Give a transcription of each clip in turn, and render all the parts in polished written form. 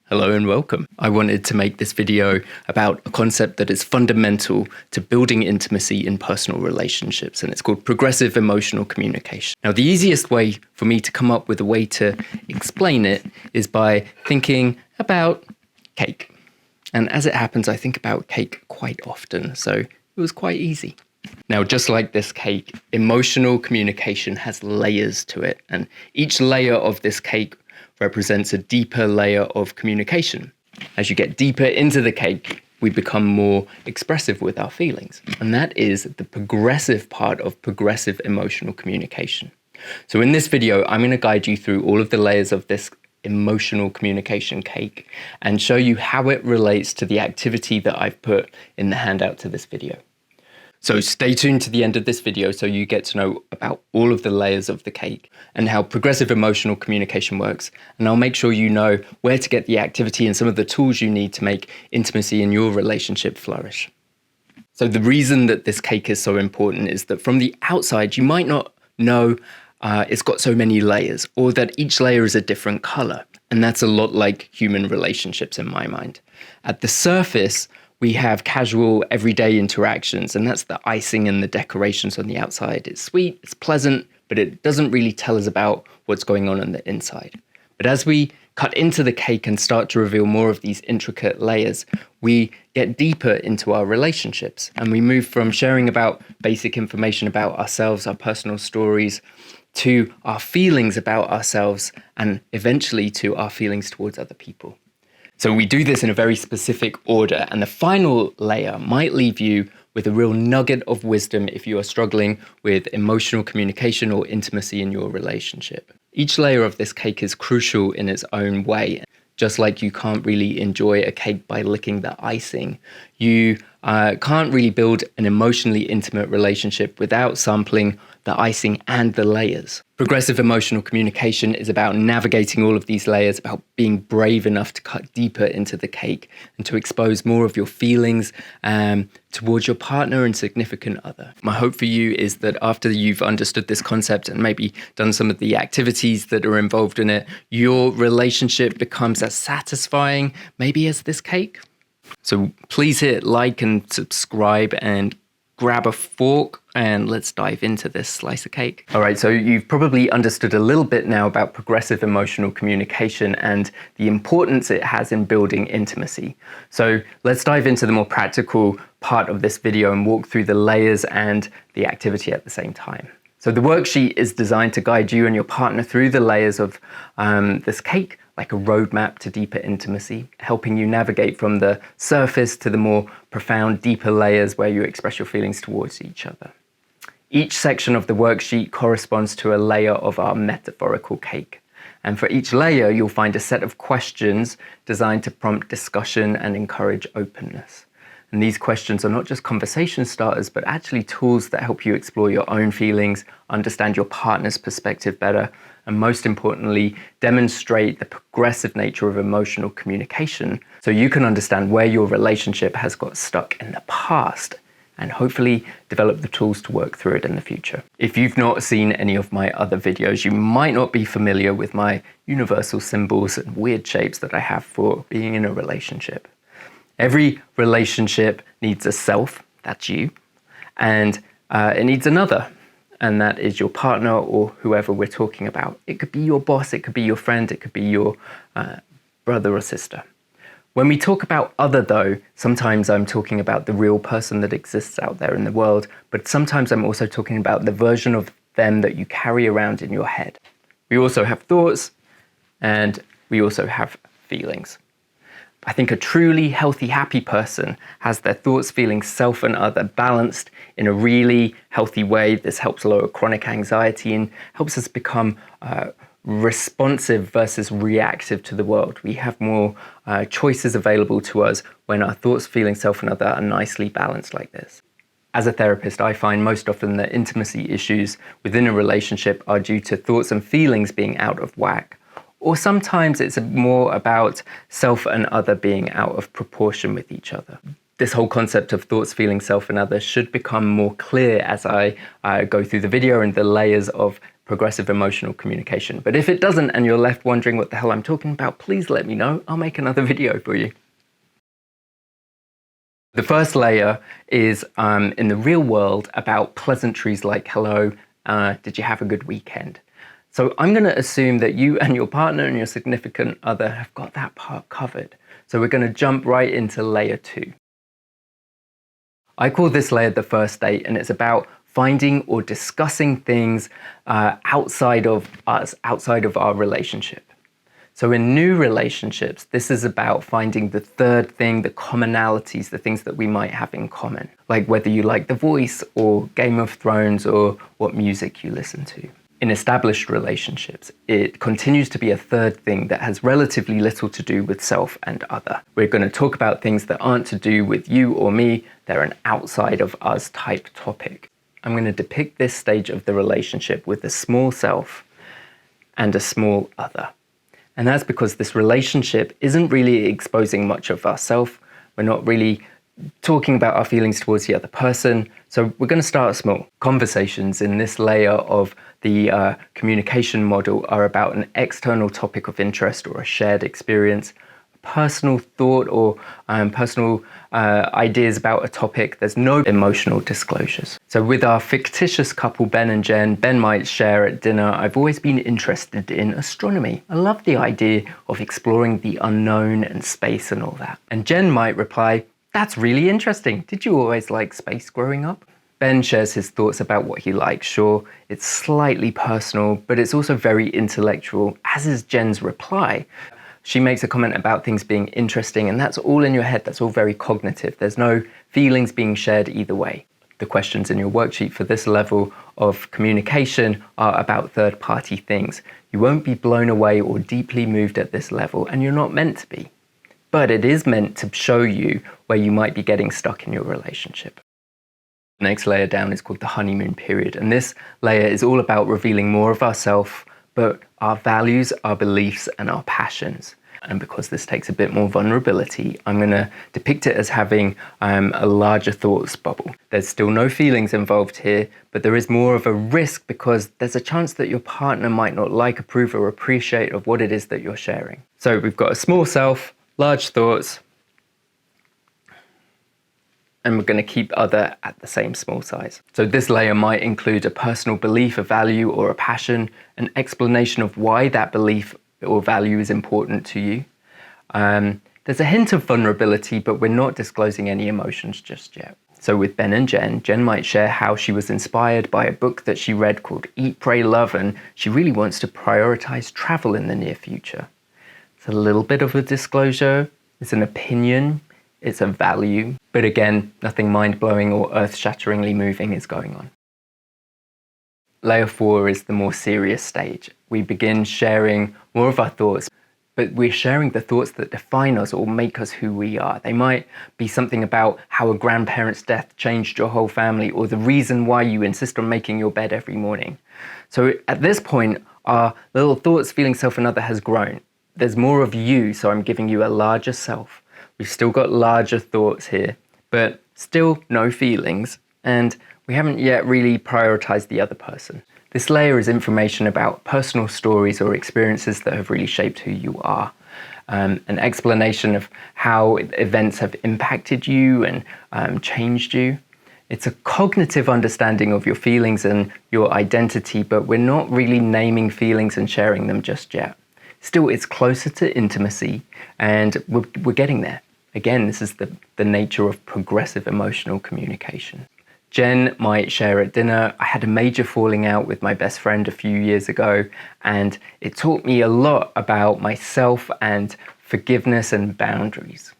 Hello and welcome. I wanted to make this video about a concept that is fundamental to building intimacy in personal relationships, and it's called progressive emotional communication. Now, the easiest way for me to come up with a way to explain it is by thinking about cake. And as it happens, I think about cake quite often, so it was quite easy. Now, just like this cake, emotional communication has layers to it, and each layer of this cake represents a deeper layer of communication. As you get deeper into the cake, we become more expressive with our feelings. And that is the progressive part of progressive emotional communication. So in this video, I'm going to guide you through all of the layers of this emotional communication cake and show you how it relates to the activity that I've put in the handout to this video. So stay tuned to the end of this video so you get to know about all of the layers of the cake and how progressive emotional communication works. And I'll make sure you know where to get the activity and some of the tools you need to make intimacy in your relationship flourish. So the reason that this cake is so important is that from the outside, you might not know it's got so many layers, or that each layer is a different color. And that's a lot like human relationships in my mind. At the surface, we have casual, everyday interactions, and that's the icing and the decorations on the outside. It's sweet, it's pleasant, but it doesn't really tell us about what's going on the inside. But as we cut into the cake and start to reveal more of these intricate layers, we get deeper into our relationships, and we move from sharing about basic information about ourselves, our personal stories, to our feelings about ourselves, and eventually to our feelings towards other people. So we do this in a very specific order, and the final layer might leave you with a real nugget of wisdom if you are struggling with emotional communication or intimacy in your relationship. Each layer of this cake is crucial in its own way. Just like you can't really enjoy a cake by licking the icing, you can't really build an emotionally intimate relationship without sampling the icing and the layers. Progressive emotional communication is about navigating all of these layers, about being brave enough to cut deeper into the cake and to expose more of your feelings towards your partner and significant other. My hope for you is that after you've understood this concept and maybe done some of the activities that are involved in it, your relationship becomes as satisfying maybe as this cake. So please hit like and subscribe and grab a fork and let's dive into this slice of cake. All right, so you've probably understood a little bit now about progressive emotional communication and the importance it has in building intimacy. So let's dive into the more practical part of this video and walk through the layers and the activity at the same time. So the worksheet is designed to guide you and your partner through the layers of this cake, like a roadmap to deeper intimacy, helping you navigate from the surface to the more profound, deeper layers where you express your feelings towards each other. Each section of the worksheet corresponds to a layer of our metaphorical cake. And for each layer, you'll find a set of questions designed to prompt discussion and encourage openness. And these questions are not just conversation starters, but actually tools that help you explore your own feelings, understand your partner's perspective better, and most importantly, demonstrate the progressive nature of emotional communication so you can understand where your relationship has got stuck in the past and hopefully develop the tools to work through it in the future. If you've not seen any of my other videos, you might not be familiar with my universal symbols and weird shapes that I have for being in a relationship. Every relationship needs a self, that's you, and it needs another, and that is your partner or whoever we're talking about. It could be your boss, it could be your friend, it could be your brother or sister. When we talk about other though, sometimes I'm talking about the real person that exists out there in the world, but sometimes I'm also talking about the version of them that you carry around in your head. We also have thoughts and we also have feelings. I think a truly healthy, happy person has their thoughts, feelings, self and other balanced in a really healthy way. This helps lower chronic anxiety and helps us become responsive versus reactive to the world. We have more choices available to us when our thoughts, feelings, self and other are nicely balanced like this. As a therapist, I find most often that intimacy issues within a relationship are due to thoughts and feelings being out of whack. Or sometimes it's more about self and other being out of proportion with each other. This whole concept of thoughts, feelings, self and other should become more clear as I go through the video and the layers of progressive emotional communication. But if it doesn't and you're left wondering what the hell I'm talking about, please let me know. I'll make another video for you. The first layer is in the real world about pleasantries like hello, did you have a good weekend? So I'm going to assume that you and your partner and your significant other have got that part covered. So we're going to jump right into layer 2. I call this layer the first date, and it's about finding or discussing things outside of us, outside of our relationship. So in new relationships, this is about finding the third thing, the commonalities, the things that we might have in common, like whether you like The Voice or Game of Thrones or what music you listen to. In established relationships, it continues to be a third thing that has relatively little to do with self and other. We're going to talk about things that aren't to do with you or me, they're an outside of us type topic. I'm going to depict this stage of the relationship with a small self and a small other. And that's because this relationship isn't really exposing much of ourselves. We're not really talking about our feelings towards the other person. So we're going to start small. Conversations in this layer of the communication model are about an external topic of interest or a shared experience, personal thought or personal ideas about a topic. There's no emotional disclosures. So with our fictitious couple, Ben and Jen, Ben might share at dinner, I've always been interested in astronomy. I love the idea of exploring the unknown and space and all that. And Jen might reply, that's really interesting. Did you always like space growing up? Ben shares his thoughts about what he likes. Sure, it's slightly personal, but it's also very intellectual, as is Jen's reply. She makes a comment about things being interesting, and that's all in your head. That's all very cognitive. There's no feelings being shared either way. The questions in your worksheet for this level of communication are about third-party things. You won't be blown away or deeply moved at this level, and you're not meant to be. But it is meant to show you where you might be getting stuck in your relationship. The next layer down is called the honeymoon period, and this layer is all about revealing more of ourselves, but our values, our beliefs, and our passions. And because this takes a bit more vulnerability, I'm going to depict it as having a larger thoughts bubble. There's still no feelings involved here, but there is more of a risk because there's a chance that your partner might not like, approve, or appreciate of what it is that you're sharing. So we've got a small self, large thoughts, and we're going to keep other at the same small size. So this layer might include a personal belief, a value, or a passion, an explanation of why that belief or value is important to you. There's a hint of vulnerability, but we're not disclosing any emotions just yet. So with Ben and Jen, Jen might share how she was inspired by a book that she read called Eat, Pray, Love, and she really wants to prioritize travel in the near future. It's a little bit of a disclosure, it's an opinion, it's a value, but again, nothing mind-blowing or earth-shatteringly moving is going on. Layer 4 is the more serious stage. We begin sharing more of our thoughts, but we're sharing the thoughts that define us or make us who we are. They might be something about how a grandparent's death changed your whole family, or the reason why you insist on making your bed every morning. So at this point, our little thoughts, feeling, self, and other has grown. There's more of you, so I'm giving you a larger self. We've still got larger thoughts here, but still no feelings, and we haven't yet really prioritized the other person. This layer is information about personal stories or experiences that have really shaped who you are. An explanation of how events have impacted you and changed you. It's a cognitive understanding of your feelings and your identity, but we're not really naming feelings and sharing them just yet. Still, it's closer to intimacy, and we're getting there. Again, this is the nature of progressive emotional communication. Jen might share at dinner, I had a major falling out with my best friend a few years ago, and it taught me a lot about myself and forgiveness and boundaries.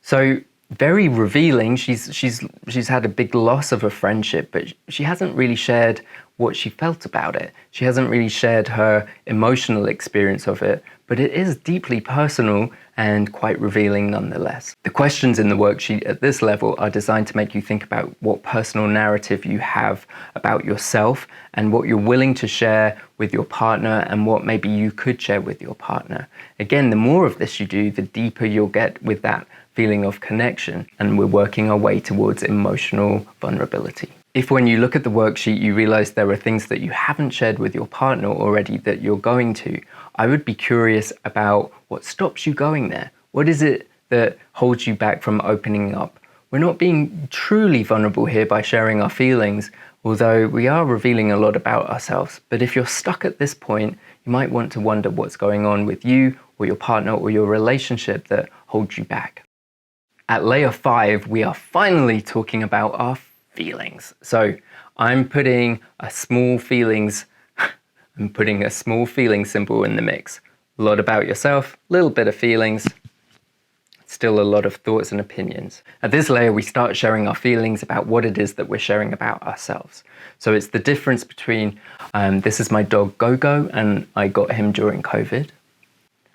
So very revealing, she's had a big loss of a friendship, but she hasn't really shared what she felt about it. She hasn't really shared her emotional experience of it, but it is deeply personal and quite revealing nonetheless. The questions in the worksheet at this level are designed to make you think about what personal narrative you have about yourself and what you're willing to share with your partner and what maybe you could share with your partner. Again, the more of this you do, the deeper you'll get with that feeling of connection, and we're working our way towards emotional vulnerability. If when you look at the worksheet you realize there are things that you haven't shared with your partner already that you're going to, I would be curious about what stops you going there. What is it that holds you back from opening up? We're not being truly vulnerable here by sharing our feelings, although we are revealing a lot about ourselves. But if you're stuck at this point, you might want to wonder what's going on with you or your partner or your relationship that holds you back. At layer 5, we are finally talking about our feelings. So I'm putting a small feelings symbol in the mix. A lot about yourself, a little bit of feelings, still a lot of thoughts and opinions. At this layer, we start sharing our feelings about what it is that we're sharing about ourselves. So it's the difference between, this is my dog Gogo and I got him during COVID,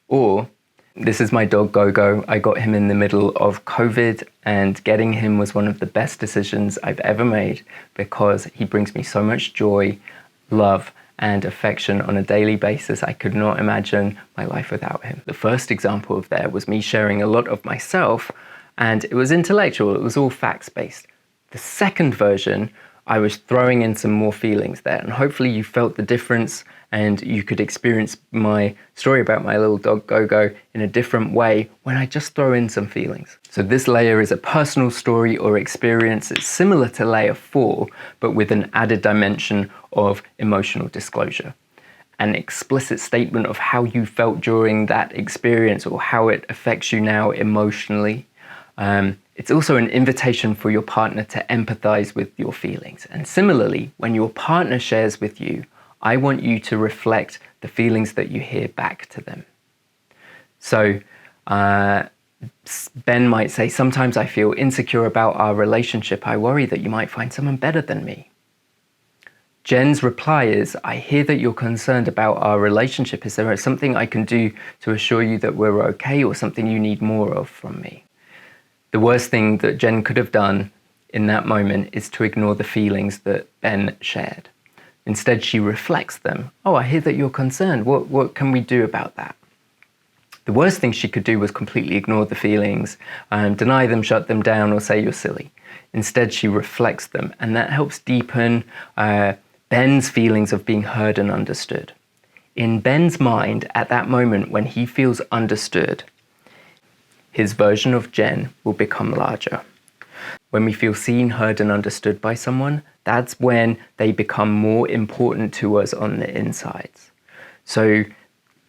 or this is my dog Gogo, I got him in the middle of COVID and getting him was one of the best decisions I've ever made because he brings me so much joy, love, and affection on a daily basis. I could not imagine my life without him. The first example of there was me sharing a lot of myself, and it was intellectual, it was all facts-based. The second version, I was throwing in some more feelings there, and hopefully you felt the difference and you could experience my story about my little dog Gogo in a different way when I just throw in some feelings. So this layer is a personal story or experience. It's similar to layer 4, but with an added dimension of emotional disclosure. An explicit statement of how you felt during that experience or how it affects you now emotionally. It's also an invitation for your partner to empathize with your feelings. And similarly, when your partner shares with you, I want you to reflect the feelings that you hear back to them. So Ben might say, sometimes I feel insecure about our relationship. I worry that you might find someone better than me. Jen's reply is, I hear that you're concerned about our relationship. Is there something I can do to assure you that we're okay, or something you need more of from me? The worst thing that Jen could have done in that moment is to ignore the feelings that Ben shared. Instead, she reflects them. Oh, I hear that you're concerned. What can we do about that? The worst thing she could do was completely ignore the feelings, deny them, shut them down, or say you're silly. Instead, she reflects them, and that helps deepen Ben's feelings of being heard and understood. In Ben's mind, at that moment when he feels understood, his version of Jen will become larger. When we feel seen, heard, and understood by someone, that's when they become more important to us on the insides. So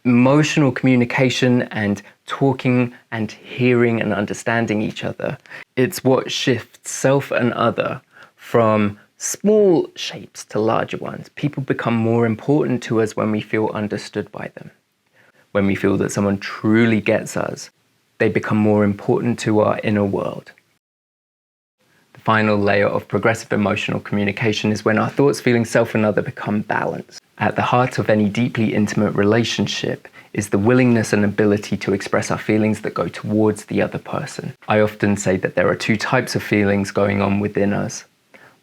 emotional communication and talking and hearing and understanding each other, it's what shifts self and other from small shapes to larger ones. People become more important to us when we feel understood by them. When we feel that someone truly gets us, they become more important to our inner world. The final layer of progressive emotional communication is when our thoughts, feelings, self, and other become balanced. At the heart of any deeply intimate relationship is the willingness and ability to express our feelings that go towards the other person. I often say that there are two types of feelings going on within us.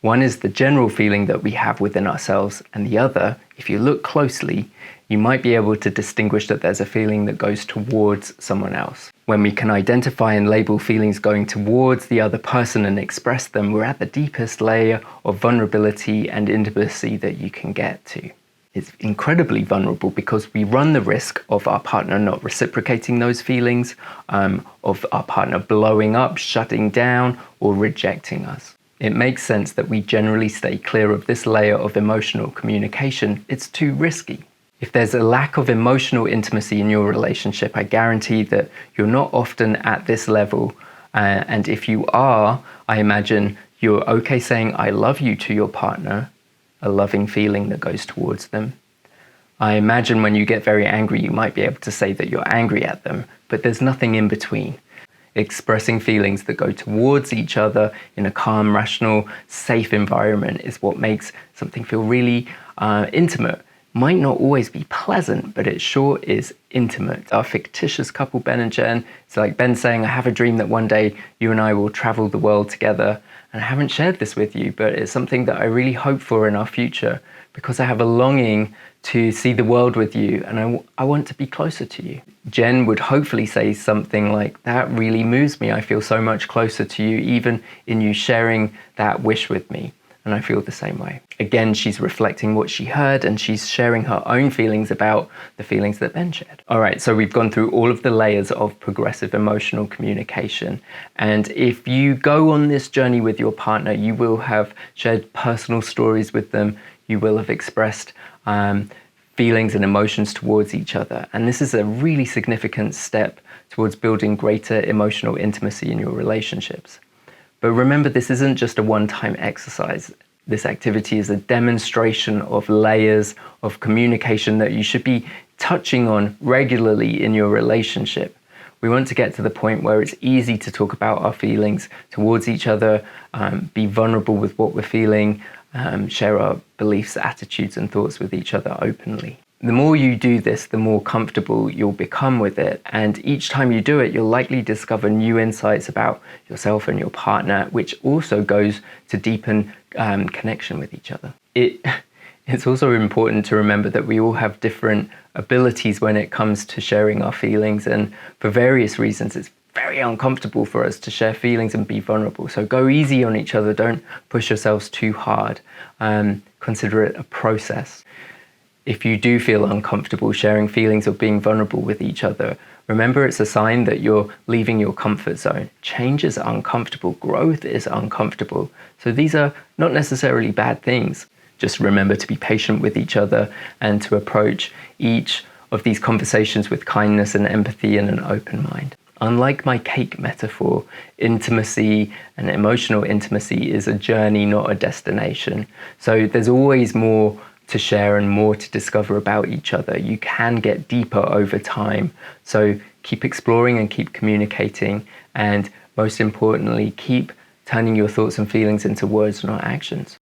One is the general feeling that we have within ourselves, and the other, if you look closely, you might be able to distinguish that there's a feeling that goes towards someone else. When we can identify and label feelings going towards the other person and express them, we're at the deepest layer of vulnerability and intimacy that you can get to. It's incredibly vulnerable because we run the risk of our partner not reciprocating those feelings, of our partner blowing up, shutting down, or rejecting us. It makes sense that we generally stay clear of this layer of emotional communication. It's too risky. If there's a lack of emotional intimacy in your relationship, I guarantee that you're not often at this level. And if you are, I imagine you're okay saying I love you to your partner, a loving feeling that goes towards them. I imagine when you get very angry, you might be able to say that you're angry at them, but there's nothing in between. Expressing feelings that go towards each other in a calm, rational, safe environment is what makes something feel really intimate. Might not always be pleasant, but it sure is intimate. Our fictitious couple, Ben and Jen, it's like Ben saying, I have a dream that one day you and I will travel the world together. And I haven't shared this with you, but it's something that I really hope for in our future because I have a longing to see the world with you and I want to be closer to you. Jen would hopefully say something like, that really moves me. I feel so much closer to you, even in you sharing that wish with me. and I feel the same way. Again, she's reflecting what she heard and she's sharing her own feelings about the feelings that Ben shared. All right, so we've gone through all of the layers of progressive emotional communication. And if you go on this journey with your partner, you will have shared personal stories with them. You will have expressed feelings and emotions towards each other. And this is a really significant step towards building greater emotional intimacy in your relationships. But remember, this isn't just a one-time exercise. This activity is a demonstration of layers of communication that you should be touching on regularly in your relationship. We want to get to the point where it's easy to talk about our feelings towards each other, be vulnerable with what we're feeling, share our beliefs, attitudes, and thoughts with each other openly. The more you do this, the more comfortable you'll become with it. And each time you do it, you'll likely discover new insights about yourself and your partner, which also goes to deepen connection with each other. It's also important to remember that we all have different abilities when it comes to sharing our feelings. And for various reasons, it's very uncomfortable for us to share feelings and be vulnerable. So go easy on each other. Don't push yourselves too hard. Consider it a process. If you do feel uncomfortable sharing feelings or being vulnerable with each other, remember it's a sign that you're leaving your comfort zone. Change is uncomfortable. Growth is uncomfortable. So these are not necessarily bad things. Just remember to be patient with each other and to approach each of these conversations with kindness and empathy and an open mind. Unlike my cake metaphor, intimacy and emotional intimacy is a journey, not a destination. So there's always more to share and more to discover about each other. You can get deeper over time. So keep exploring and keep communicating. And most importantly, keep turning your thoughts and feelings into words, not actions.